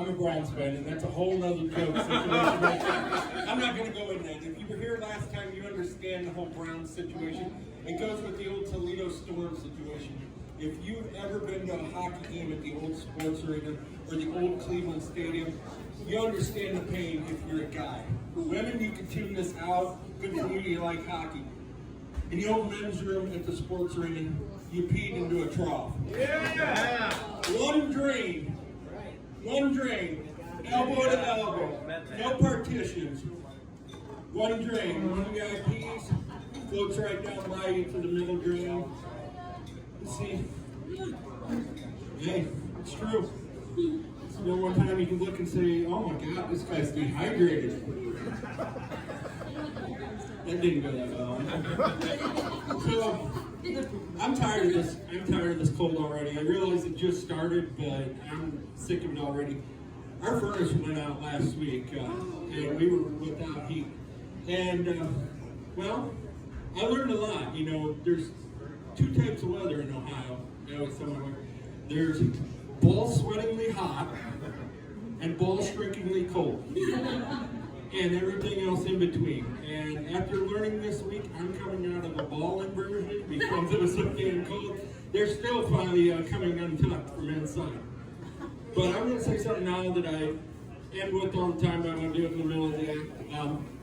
I'm a Browns fan, and that's a whole other joke situation right there. I'm not going to go into that. If you were here last time, you understand the whole Browns situation. It goes with the old Toledo Storm situation. If you've ever been to a hockey game at the old sports arena or the old Cleveland Stadium, you understand the pain if you're a guy. Women, you can tune this out. Good for you like hockey. In the old men's room at the sports arena, you peed into a trough. Yeah! One drain, elbow to elbow, no partitions. One drain, one guy pees, floats right down by you to the middle drain. You see, hey, it's true. So one time you can look and say, oh my God, this guy's dehydrated. That didn't go that well. So, I'm tired of this. I'm tired of this cold already. I realize it just started, but I'm sick of it already. Our furnace went out last week, and we were without heat. And, well, I learned a lot. You know, there's two types of weather in Ohio. I always tell my wife. There's ball-sweatingly hot and ball-shrinkingly cold. And everything else in between. And after learning this week, I'm coming out of a ball inversion because it was so damn cold. They're still finally coming untucked from inside. But I'm going to say something now that I end with all the time, but I'm going to do it in the middle of the act.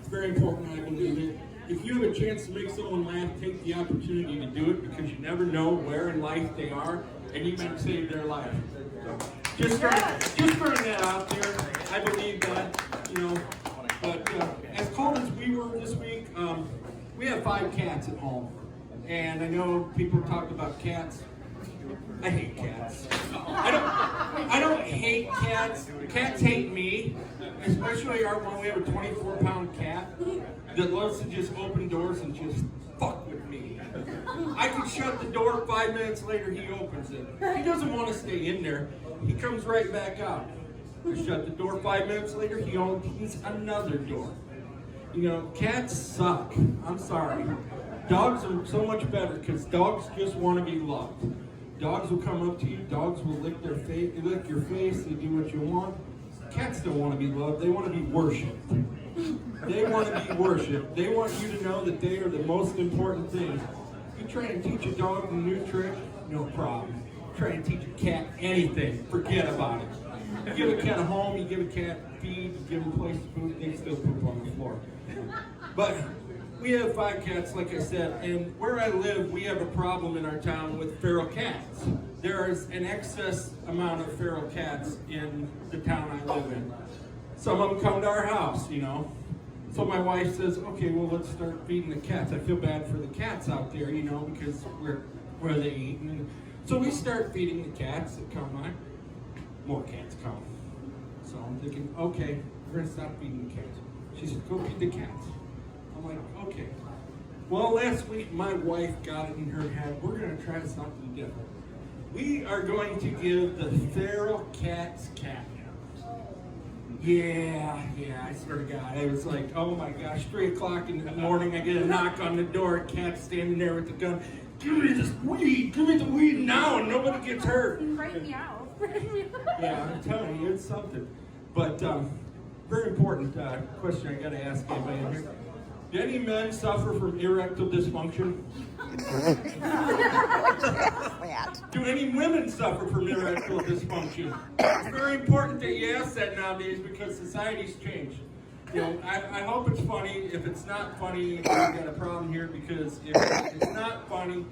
It's very important, I believe it. If you have a chance to make someone laugh, take the opportunity to do it because you never know where in life they are, and you might save their life. Just throwing that out there. I believe that, you know. But as cold as we were this week, we have 5 cats at home. And I know people talk about cats. I hate cats. I don't hate cats. Cats hate me. Especially our one. We have a 24-pound cat that loves to just open doors and just fuck with me. I can shut the door, 5 minutes later he opens it. He doesn't want to stay in there. He comes right back out. I shut the door, 5 minutes later, he opens another door. You know, cats suck. I'm sorry. Dogs are so much better because dogs just want to be loved. Dogs will come up to you, dogs will lick your face, they do what you want. Cats don't want to be loved, they want to be worshipped. They want to be worshipped. They want you to know that they are the most important thing. You try and teach a dog a new trick, no problem. Try and teach a cat anything, forget about it. You give a cat a home, you give a cat feed, you give them a place to poop, they still poop on the floor. But we have 5 cats, like I said, and where I live, we have a problem in our town with feral cats. There is an excess amount of feral cats in the town I live in. Some of them come to our house, you know. So my wife says, okay, well, let's start feeding the cats. I feel bad for the cats out there, you know, because where they eat. And so we start feeding the cats that come by. More cats come. So I'm thinking, okay, we're gonna stop feeding the cats. She said, go feed the cats. I'm like, okay. Well, last week my wife got it in her head, we're gonna try something different. We are going to give the feral cats catnip. Yeah, I swear to God. I was like, oh my gosh, 3 o'clock in the morning, I get a knock on the door, a cat standing there with the gun. Give me the weed now, and nobody gets hurt. Right meow. Yeah, I'm telling you, it's something. But very important question I got to ask anybody in here. Do any men suffer from erectile dysfunction? Do any women suffer from erectile dysfunction? It's very important that you ask that nowadays because society's changed. You know, I hope it's funny. If it's not funny, we've got a problem here because if it's not funny,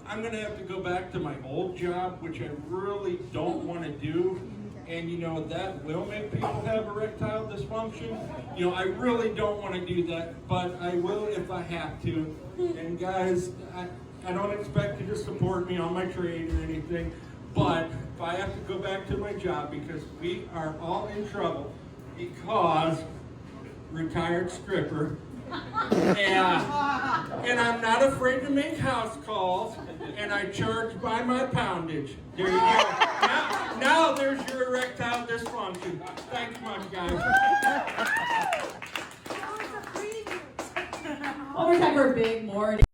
I'm going to have to go back to my old job, which I really don't want to do. And, you know, that will make people have erectile dysfunction. You know, I really don't want to do that, but I will if I have to. And, guys, I don't expect you to support me on my trade or anything, but if I have to go back to my job because we are all in trouble because retired stripper. And I'm not afraid to make house calls, and I charge by my poundage. There you go. Now there's your erectile dysfunction. Thank you much, guys. One more time for a big morning.